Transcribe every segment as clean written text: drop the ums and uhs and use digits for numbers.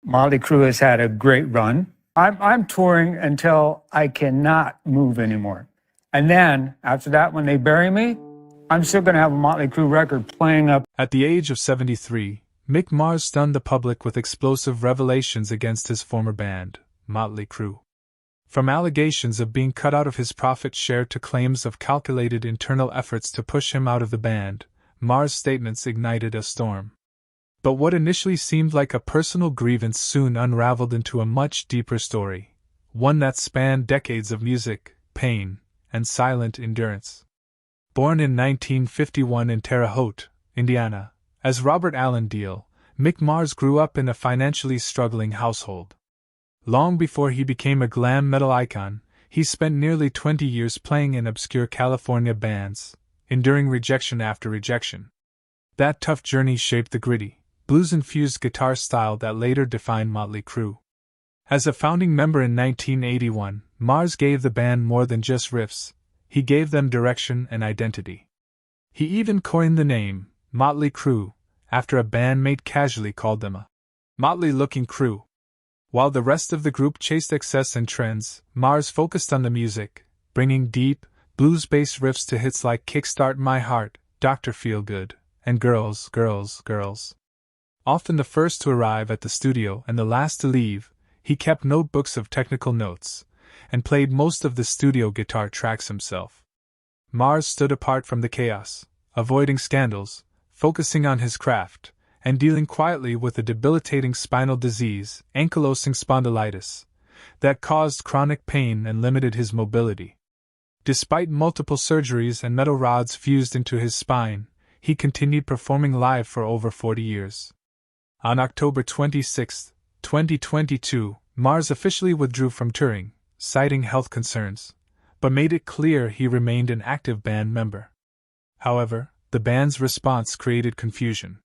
Mötley Crüe has had a great run. I'm touring until I cannot move anymore. And then, after that, when they bury me, I'm still going to have a Mötley Crüe record playing up. At the age of 73, Mick Mars stunned the public with explosive revelations against his former band, Mötley Crüe. From allegations of being cut out of his profit share to claims of calculated internal efforts to push him out of the band, Mars' statements ignited a storm. But what initially seemed like a personal grievance soon unraveled into a much deeper story, one that spanned decades of music, pain, and silent endurance. Born in 1951 in Terre Haute, Indiana, as Robert Allen Deal, Mick Mars grew up in a financially struggling household. Long before he became a glam metal icon, he spent nearly 20 years playing in obscure California bands, enduring rejection after rejection. That tough journey shaped the gritty, blues-infused guitar style that later defined Mötley Crüe. As a founding member in 1981, Mars gave the band more than just riffs, he gave them direction and identity. He even coined the name, Mötley Crüe, after a bandmate casually called them a motley-looking crew. While the rest of the group chased excess and trends, Mars focused on the music, bringing deep, blues-based riffs to hits like Kickstart My Heart, Dr. Feelgood, and Girls, Girls, Girls. Often the first to arrive at the studio and the last to leave, he kept notebooks of technical notes, and played most of the studio guitar tracks himself. Mars stood apart from the chaos, avoiding scandals, focusing on his craft, and dealing quietly with a debilitating spinal disease, ankylosing spondylitis, that caused chronic pain and limited his mobility. Despite multiple surgeries and metal rods fused into his spine, he continued performing live for over 40 years. On October 26, 2022, Mars officially withdrew from touring, citing health concerns, but made it clear he remained an active band member. However, the band's response created confusion.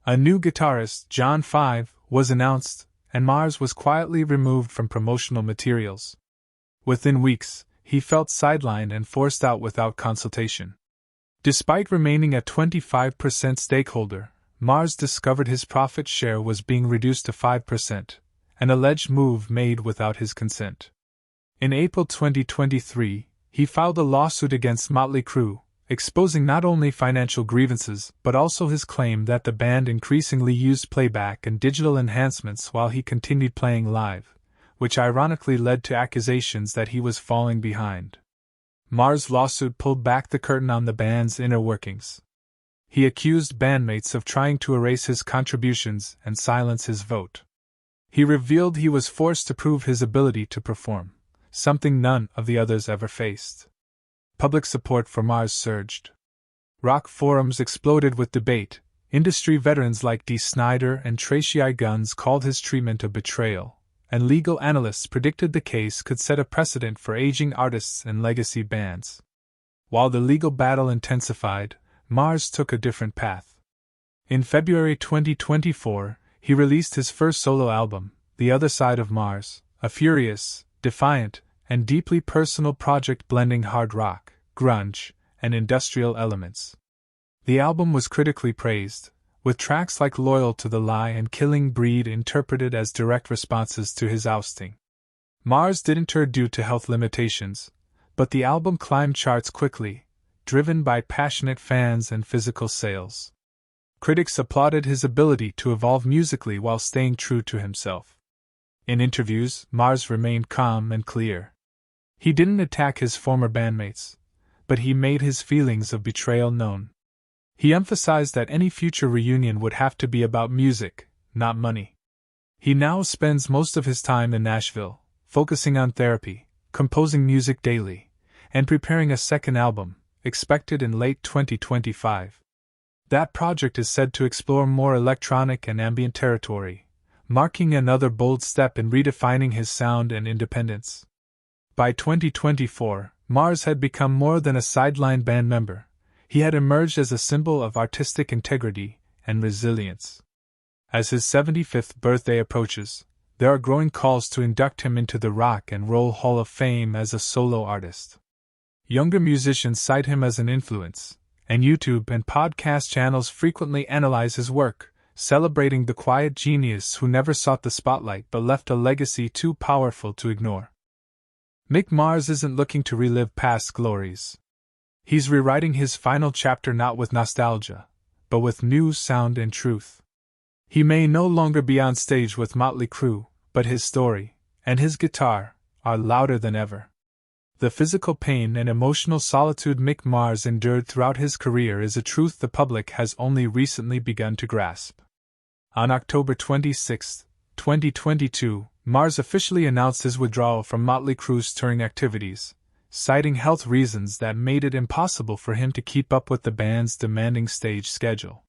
A new guitarist, John Five, was announced, and Mars was quietly removed from promotional materials. Within weeks, he felt sidelined and forced out without consultation. Despite remaining a 25% stakeholder, Mars discovered his profit share was being reduced to 5%, an alleged move made without his consent. In April 2023, he filed a lawsuit against Mötley Crüe, exposing not only financial grievances but also his claim that the band increasingly used playback and digital enhancements while he continued playing live, which ironically led to accusations that he was falling behind. Mars' lawsuit pulled back the curtain on the band's inner workings. He accused bandmates of trying to erase his contributions and silence his vote. He revealed he was forced to prove his ability to perform, something none of the others ever faced. Public support for Mars surged. Rock forums exploded with debate. Industry veterans like Dee Snider and Tracy Guns called his treatment a betrayal, and legal analysts predicted the case could set a precedent for aging artists and legacy bands. While the legal battle intensified, Mars took a different path. In February 2024, he released his first solo album, The Other Side of Mars, a furious, defiant, and deeply personal project blending hard rock, grunge, and industrial elements. The album was critically praised, with tracks like Loyal to the Lie and Killing Breed interpreted as direct responses to his ousting. Mars didn't tour due to health limitations, but the album climbed charts quickly, driven by passionate fans and physical sales. Critics applauded his ability to evolve musically while staying true to himself. In interviews, Mars remained calm and clear. He didn't attack his former bandmates, but he made his feelings of betrayal known. He emphasized that any future reunion would have to be about music, not money. He now spends most of his time in Nashville, focusing on therapy, composing music daily, and preparing a second album, expected in late 2025. That project is said to explore more electronic and ambient territory, marking another bold step in redefining his sound and independence. By 2024, Mars had become more than a sideline band member. He had emerged as a symbol of artistic integrity and resilience. As his 75th birthday approaches, there are growing calls to induct him into the Rock and Roll Hall of Fame as a solo artist. Younger musicians cite him as an influence, and YouTube and podcast channels frequently analyze his work, celebrating the quiet genius who never sought the spotlight but left a legacy too powerful to ignore. Mick Mars isn't looking to relive past glories. He's rewriting his final chapter not with nostalgia, but with new sound and truth. He may no longer be on stage with Mötley Crüe, but his story, and his guitar, are louder than ever. The physical pain and emotional solitude Mick Mars endured throughout his career is a truth the public has only recently begun to grasp. On October 26, 2022, Mars officially announced his withdrawal from Mötley Crüe's touring activities, citing health reasons that made it impossible for him to keep up with the band's demanding stage schedule.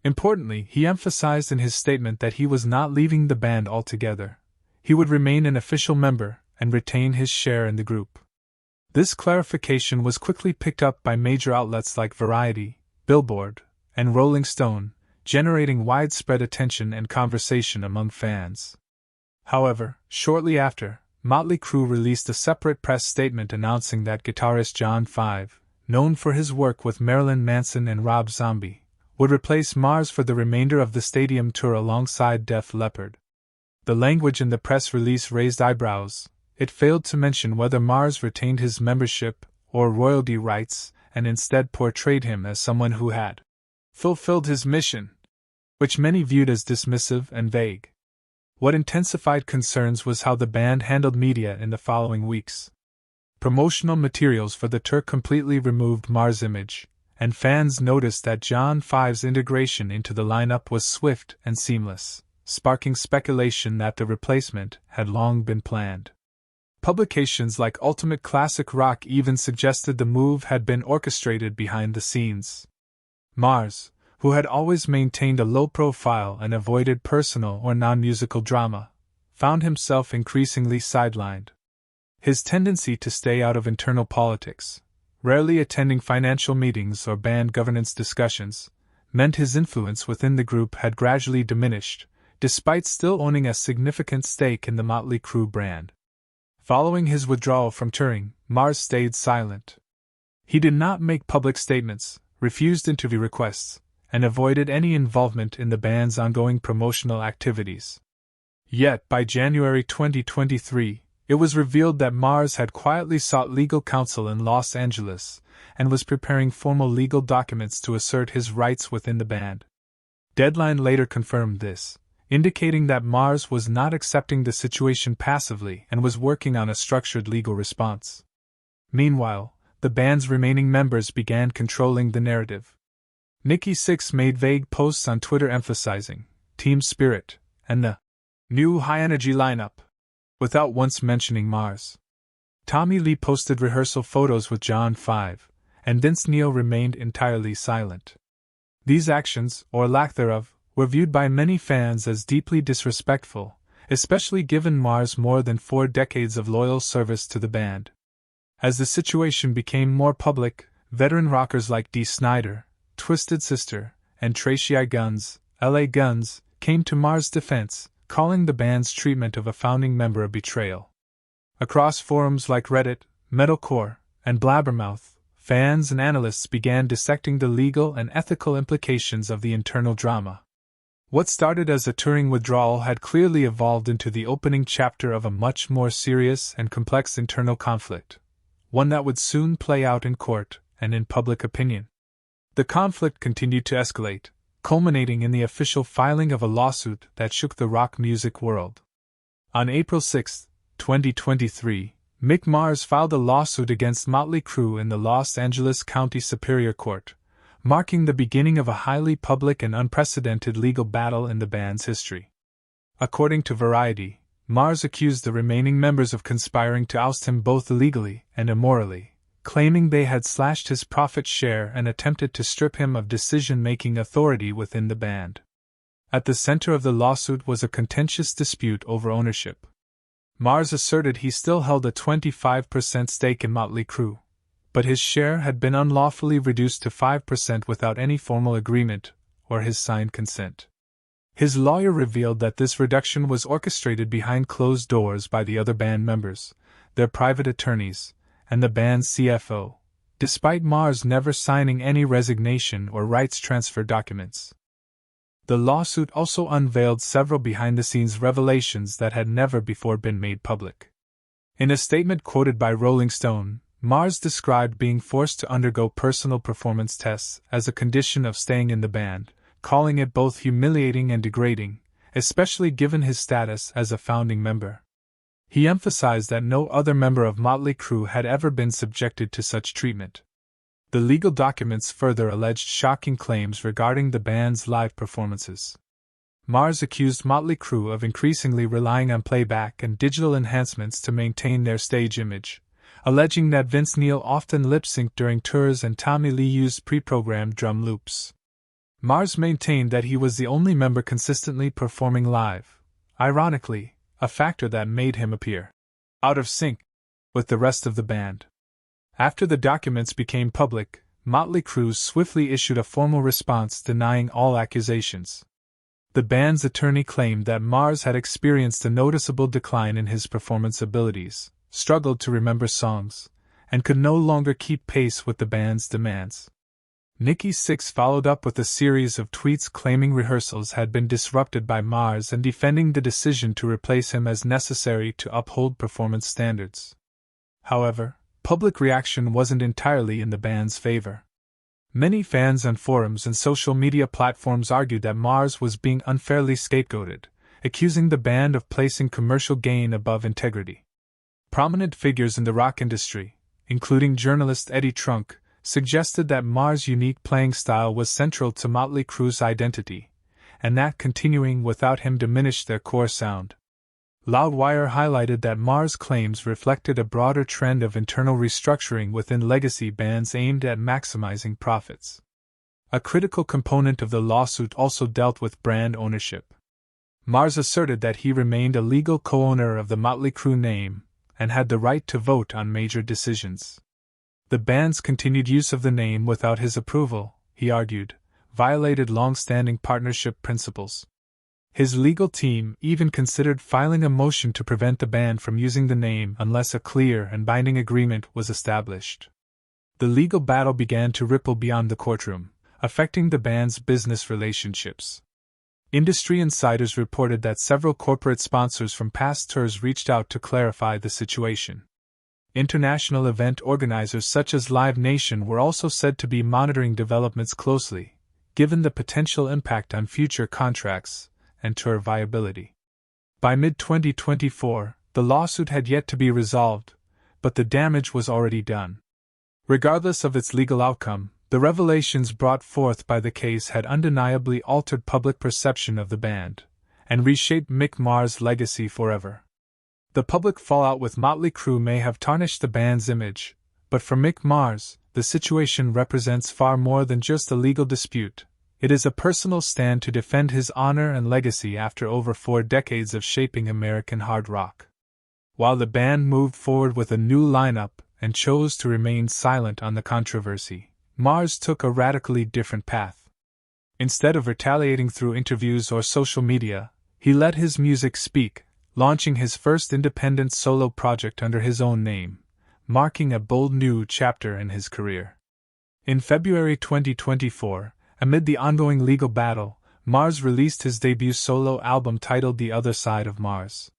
Importantly, he emphasized in his statement that he was not leaving the band altogether. He would remain an official member and retain his share in the group. This clarification was quickly picked up by major outlets like Variety, Billboard, and Rolling Stone, generating widespread attention and conversation among fans. However, shortly after, Mötley Crüe released a separate press statement announcing that guitarist John 5, known for his work with Marilyn Manson and Rob Zombie, would replace Mars for the remainder of the stadium tour alongside Def Leppard. The language in the press release raised eyebrows. It failed to mention whether Mars retained his membership or royalty rights and instead portrayed him as someone who had fulfilled his mission, which many viewed as dismissive and vague. What intensified concerns was how the band handled media in the following weeks. Promotional materials for the tour completely removed Mars' image, and fans noticed that John 5's integration into the lineup was swift and seamless, sparking speculation that the replacement had long been planned. Publications like Ultimate Classic Rock even suggested the move had been orchestrated behind the scenes. Mars, who had always maintained a low profile and avoided personal or non-musical drama, found himself increasingly sidelined. His tendency to stay out of internal politics, rarely attending financial meetings or band governance discussions, meant his influence within the group had gradually diminished, despite still owning a significant stake in the Mötley Crüe brand. Following his withdrawal from touring, Mars stayed silent. He did not make public statements, refused interview requests, and avoided any involvement in the band's ongoing promotional activities. Yet, by January 2023, it was revealed that Mars had quietly sought legal counsel in Los Angeles and was preparing formal legal documents to assert his rights within the band. Deadline later confirmed this, indicating that Mars was not accepting the situation passively and was working on a structured legal response. Meanwhile, the band's remaining members began controlling the narrative. Nikki Sixx made vague posts on Twitter emphasizing team spirit and the new high-energy lineup, without once mentioning Mars. Tommy Lee posted rehearsal photos with John 5, and Vince Neil remained entirely silent. These actions, or lack thereof, were viewed by many fans as deeply disrespectful, especially given Mars' more than 4 decades of loyal service to the band. As the situation became more public, veteran rockers like Dee Snider, Twisted Sister, and Tracy I. Guns, L.A. Guns, came to Mars' defense, calling the band's treatment of a founding member a betrayal. Across forums like Reddit, Metalcore, and Blabbermouth, fans and analysts began dissecting the legal and ethical implications of the internal drama. What started as a touring withdrawal had clearly evolved into the opening chapter of a much more serious and complex internal conflict, one that would soon play out in court and in public opinion. The conflict continued to escalate, culminating in the official filing of a lawsuit that shook the rock music world. On April 6, 2023, Mick Mars filed a lawsuit against Mötley Crüe in the Los Angeles County Superior Court, marking the beginning of a highly public and unprecedented legal battle in the band's history. According to Variety, Mars accused the remaining members of conspiring to oust him both illegally and immorally, claiming they had slashed his profit share and attempted to strip him of decision-making authority within the band. At the center of the lawsuit was a contentious dispute over ownership. Mars asserted he still held a 25% stake in Mötley Crüe, but his share had been unlawfully reduced to 5% without any formal agreement or his signed consent. His lawyer revealed that this reduction was orchestrated behind closed doors by the other band members, their private attorneys, and the band's CFO, despite Mars never signing any resignation or rights transfer documents. The lawsuit also unveiled several behind-the-scenes revelations that had never before been made public. In a statement quoted by Rolling Stone, Mars described being forced to undergo personal performance tests as a condition of staying in the band, calling it both humiliating and degrading, especially given his status as a founding member. He emphasized that no other member of Mötley Crüe had ever been subjected to such treatment. The legal documents further alleged shocking claims regarding the band's live performances. Mars accused Mötley Crüe of increasingly relying on playback and digital enhancements to maintain their stage image, alleging that Vince Neil often lip-synced during tours and Tommy Lee used pre-programmed drum loops. Mars maintained that he was the only member consistently performing live, ironically, a factor that made him appear out of sync with the rest of the band. After the documents became public, Mötley Crüe swiftly issued a formal response denying all accusations. The band's attorney claimed that Mars had experienced a noticeable decline in his performance abilities, struggled to remember songs, and could no longer keep pace with the band's demands. Nikki Sixx followed up with a series of tweets claiming rehearsals had been disrupted by Mars and defending the decision to replace him as necessary to uphold performance standards. However, public reaction wasn't entirely in the band's favor. Many fans on forums and social media platforms argued that Mars was being unfairly scapegoated, accusing the band of placing commercial gain above integrity. Prominent figures in the rock industry, including journalist Eddie Trunk, suggested that Mars' unique playing style was central to Mötley Crüe's identity, and that continuing without him diminished their core sound. Loudwire highlighted that Mars' claims reflected a broader trend of internal restructuring within legacy bands aimed at maximizing profits. A critical component of the lawsuit also dealt with brand ownership. Mars asserted that he remained a legal co-owner of the Mötley Crüe name and had the right to vote on major decisions. The band's continued use of the name without his approval, he argued, violated long-standing partnership principles. His legal team even considered filing a motion to prevent the band from using the name unless a clear and binding agreement was established. The legal battle began to ripple beyond the courtroom, affecting the band's business relationships. Industry insiders reported that several corporate sponsors from past tours reached out to clarify the situation. International event organizers such as Live Nation were also said to be monitoring developments closely, given the potential impact on future contracts and tour viability. By mid-2024, the lawsuit had yet to be resolved, but the damage was already done. Regardless of its legal outcome, the revelations brought forth by the case had undeniably altered public perception of the band, and reshaped Mick Mars' legacy forever. The public fallout with Mötley Crüe may have tarnished the band's image, but for Mick Mars, the situation represents far more than just a legal dispute. It is a personal stand to defend his honor and legacy after over 4 decades of shaping American hard rock. While the band moved forward with a new lineup and chose to remain silent on the controversy, Mars took a radically different path. Instead of retaliating through interviews or social media, he let his music speak, launching his first independent solo project under his own name, marking a bold new chapter in his career. In February 2024, amid the ongoing legal battle, Mars released his debut solo album titled The Other Side of Mars.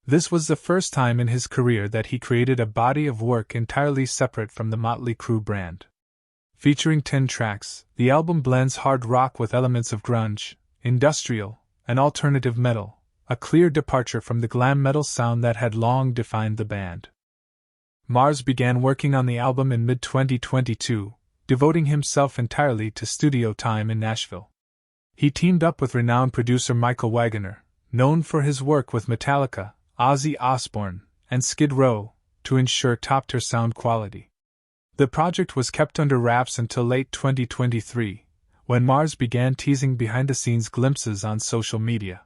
This was the first time in his career that he created a body of work entirely separate from the Mötley Crüe brand. Featuring 10 tracks, the album blends hard rock with elements of grunge, industrial, and alternative metal, a clear departure from the glam metal sound that had long defined the band. Mars began working on the album in mid-2022, devoting himself entirely to studio time in Nashville. He teamed up with renowned producer Michael Wagoner, known for his work with Metallica, Ozzy Osbourne, and Skid Row, to ensure top-tier sound quality. The project was kept under wraps until late 2023, when Mars began teasing behind-the-scenes glimpses on social media.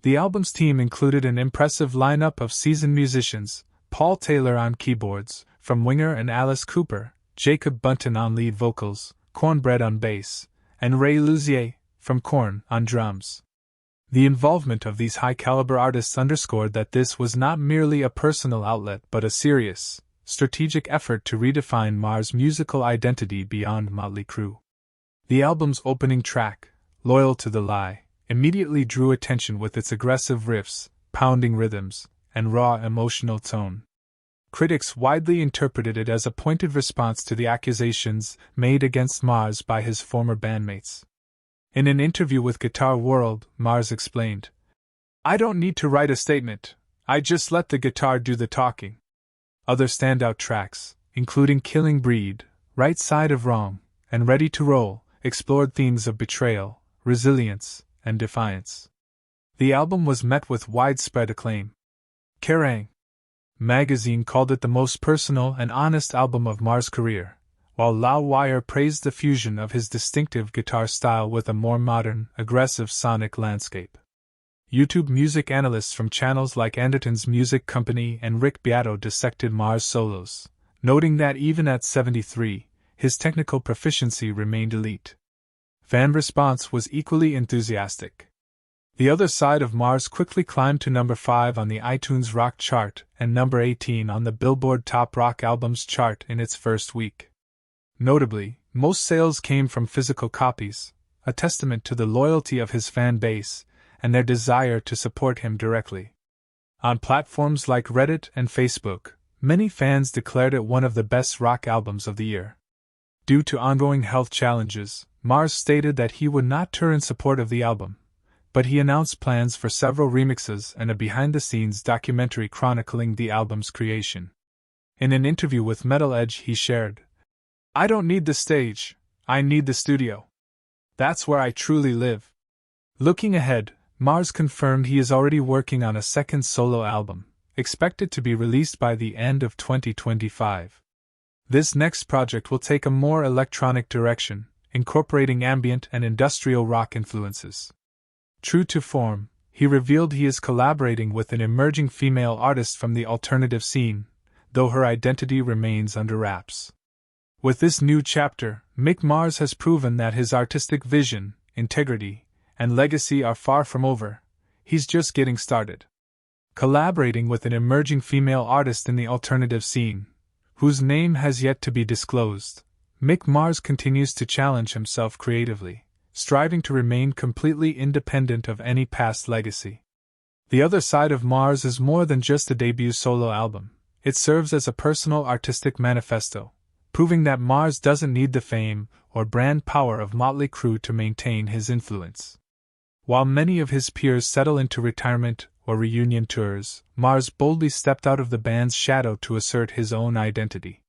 The album's team included an impressive lineup of seasoned musicians: Paul Taylor on keyboards, from Winger and Alice Cooper, Jacob Bunton on lead vocals, Cornbread on bass, and Ray Luzier, from Korn, on drums. The involvement of these high-caliber artists underscored that this was not merely a personal outlet but a serious, strategic effort to redefine Mars' musical identity beyond Mötley Crüe. The album's opening track, loyal to the lie, immediately drew attention with its aggressive riffs, pounding rhythms, and raw emotional tone. Critics widely interpreted it as a pointed response to the accusations made against Mars by his former bandmates. In an interview with Guitar World, Mars explained, "I don't need to write a statement, I just let the guitar do the talking." Other standout tracks, including Killing Breed, Right Side of Wrong, and Ready to Roll, explored themes of betrayal, resilience, and defiance. The album was met with widespread acclaim. Kerrang! Magazine called it the most personal and honest album of Mars' career, while Loudwire praised the fusion of his distinctive guitar style with a more modern, aggressive sonic landscape. YouTube music analysts from channels like Anderton's Music Company and Rick Beato dissected Mars' solos, noting that even at 73, his technical proficiency remained elite. Fan response was equally enthusiastic. The Other Side of Mars quickly climbed to number 5 on the iTunes Rock chart and number 18 on the Billboard Top Rock Albums chart in its first week. Notably, most sales came from physical copies, a testament to the loyalty of his fan base and their desire to support him directly. On platforms like Reddit and Facebook, many fans declared it one of the best rock albums of the year. Due to ongoing health challenges, Mars stated that he would not tour in support of the album, but he announced plans for several remixes and a behind-the-scenes documentary chronicling the album's creation. In an interview with Metal Edge, he shared, "I don't need the stage, I need the studio. That's where I truly live." Looking ahead, Mars confirmed he is already working on a second solo album, expected to be released by the end of 2025. This next project will take a more electronic direction, incorporating ambient and industrial rock influences. True to form, he revealed he is collaborating with an emerging female artist from the alternative scene, though her identity remains under wraps. With this new chapter, Mick Mars has proven that his artistic vision, integrity, and legacy are far from over. He's just getting started. Collaborating with an emerging female artist in the alternative scene, whose name has yet to be disclosed, Mick Mars continues to challenge himself creatively, striving to remain completely independent of any past legacy. The Other Side of Mars is more than just a debut solo album. It serves as a personal artistic manifesto, proving that Mars doesn't need the fame or brand power of Mötley Crüe to maintain his influence. While many of his peers settle into retirement or reunion tours, Mars boldly stepped out of the band's shadow to assert his own identity.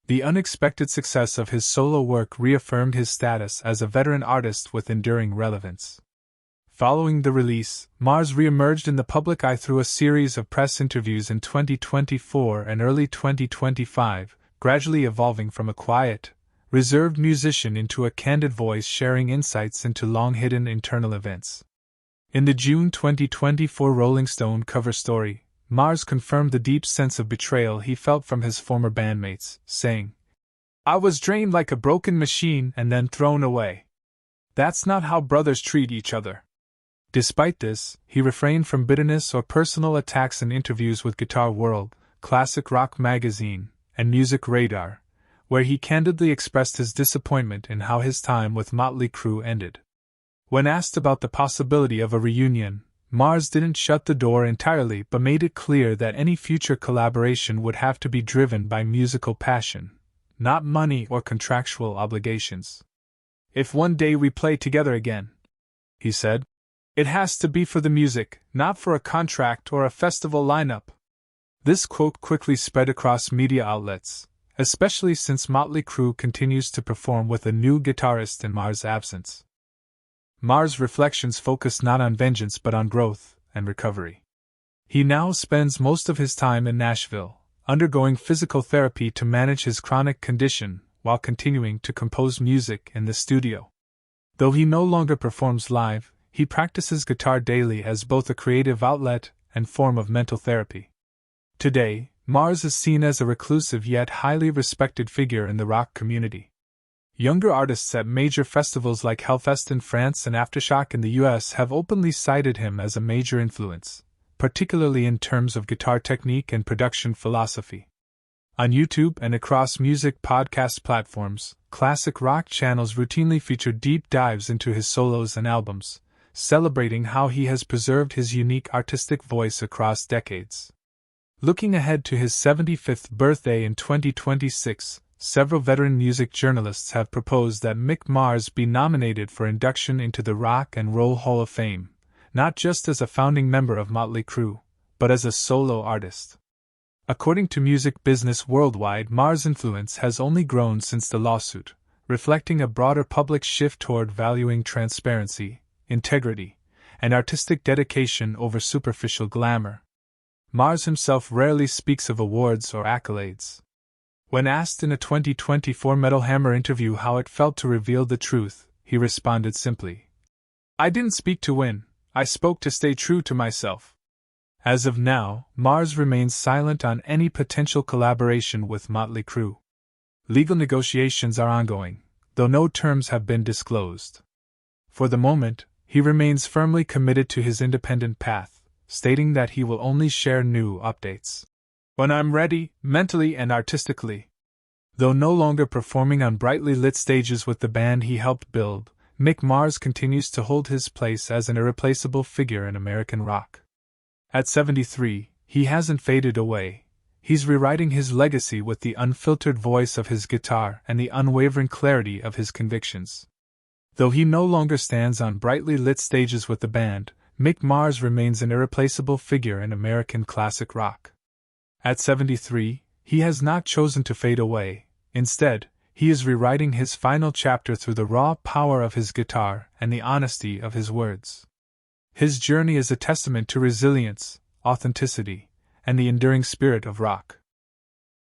The unexpected success of his solo work reaffirmed his status as a veteran artist with enduring relevance. Following the release, Mars re-emerged in the public eye through a series of press interviews in 2024 and early 2025, gradually evolving from a quiet, reserved musician into a candid voice sharing insights into long-hidden internal events. In the June 2024 Rolling Stone cover story, Mars confirmed the deep sense of betrayal he felt from his former bandmates, saying, "I was drained like a broken machine and then thrown away. That's not how brothers treat each other." Despite this, he refrained from bitterness or personal attacks in interviews with Guitar World, Classic Rock Magazine, and Music Radar, where he candidly expressed his disappointment in how his time with Mötley Crüe ended. When asked about the possibility of a reunion, Mars didn't shut the door entirely but made it clear that any future collaboration would have to be driven by musical passion, not money or contractual obligations. "If one day we play together again," he said, "it has to be for the music, not for a contract or a festival lineup." This quote quickly spread across media outlets, especially since Mötley Crüe continues to perform with a new guitarist in Mars' absence. Mars' reflections focus not on vengeance but on growth and recovery. He now spends most of his time in Nashville, undergoing physical therapy to manage his chronic condition while continuing to compose music in the studio. Though he no longer performs live, he practices guitar daily as both a creative outlet and form of mental therapy. Today, Mars is seen as a reclusive yet highly respected figure in the rock community. Younger artists at major festivals like Hellfest in France and Aftershock in the US have openly cited him as a major influence, particularly in terms of guitar technique and production philosophy. On YouTube and across music podcast platforms, classic rock channels routinely feature deep dives into his solos and albums, celebrating how he has preserved his unique artistic voice across decades. Looking ahead to his 75th birthday in 2026, several veteran music journalists have proposed that Mick Mars be nominated for induction into the Rock and Roll Hall of Fame, not just as a founding member of Mötley Crüe, but as a solo artist. According to Music Business Worldwide, Mars' influence has only grown since the lawsuit, reflecting a broader public shift toward valuing transparency, integrity, and artistic dedication over superficial glamour. Mars himself rarely speaks of awards or accolades. When asked in a 2024 Metal Hammer interview how it felt to reveal the truth, he responded simply, "I didn't speak to win, I spoke to stay true to myself." As of now, Mars remains silent on any potential collaboration with Mötley Crüe. Legal negotiations are ongoing, though no terms have been disclosed. For the moment, he remains firmly committed to his independent path, stating that he will only share new updates when I'm ready, mentally and artistically. Though no longer performing on brightly lit stages with the band he helped build, Mick Mars continues to hold his place as an irreplaceable figure in American rock. At 73, he hasn't faded away. He's rewriting his legacy with the unfiltered voice of his guitar and the unwavering clarity of his convictions. Though he no longer stands on brightly lit stages with the band, Mick Mars remains an irreplaceable figure in American classic rock. At 73, he has not chosen to fade away. Instead, he is rewriting his final chapter through the raw power of his guitar and the honesty of his words. His journey is a testament to resilience, authenticity, and the enduring spirit of rock.